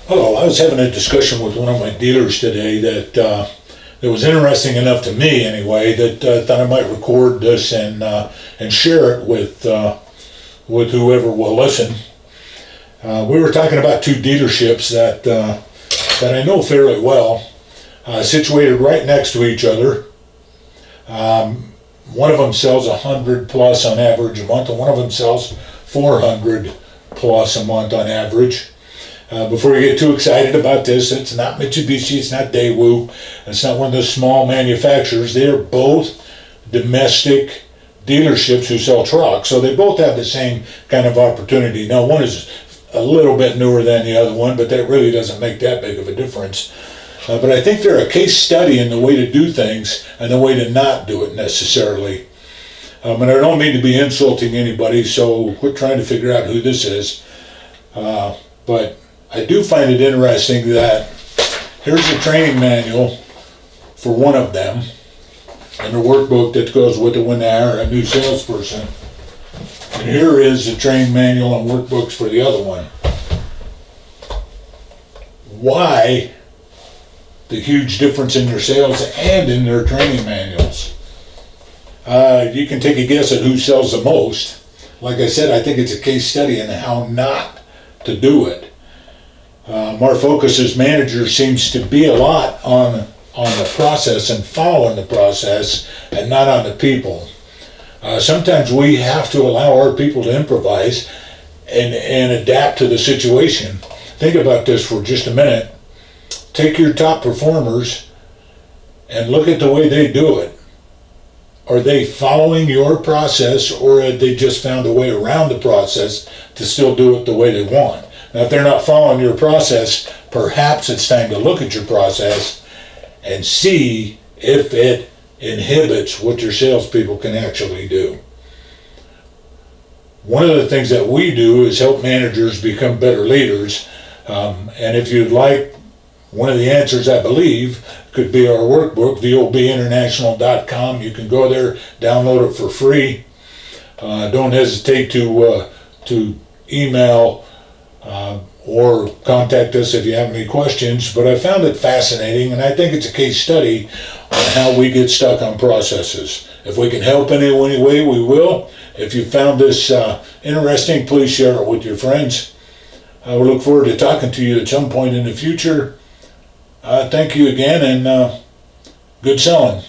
Hello, I was having a discussion with one of my dealers today that was interesting enough to me anyway, that I thought I might record this and share it with whoever will listen. We were talking about two dealerships that I know fairly well, situated right next to each other. One of them sells 100 plus on average a month, and one of them sells 400 plus a month on average. Before you get too excited about this, it's not Mitsubishi, it's not Daewoo, it's not one of the small manufacturers. They're both domestic dealerships who sell trucks, so they both have the same kind of opportunity. Now, one is a little bit newer than the other one, but that really doesn't make that big of a difference. But I think they're a case study in the way to do things and the way to not do it necessarily. And I don't mean to be insulting anybody, so quit trying to figure out who this is. But I do find it interesting that here's a training manual for one of them and a workbook that goes with it when they hire a new salesperson. And here is the training manual and workbooks for the other one. Why the huge difference in their sales and in their training manuals? You can take a guess at who sells the most. Like I said, I think it's a case study in how not to do it. Our focus as managers seems to be a lot on the process and following the process and not on the people. Sometimes we have to allow our people to improvise and adapt to the situation. Think about this for just a minute. Take your top performers and look at the way they do it. Are they following your process, or have they just found a way around the process to still do it the way they want? Now, if they're not following your process, perhaps it's time to look at your process and see if it inhibits what your salespeople can actually do. One of the things that we do is help managers become better leaders. And if you'd like, one of the answers, I believe, could be our workbook, VOBinternational.com. You can go there, download it for free. Don't hesitate to email or contact us if you have any questions. But I found it fascinating, and I think it's a case study on how we get stuck on processes. If we can help in any way, we will. If you found this interesting, please share it with your friends. I will look forward to talking to you at some point in the future. Thank you again, and good selling.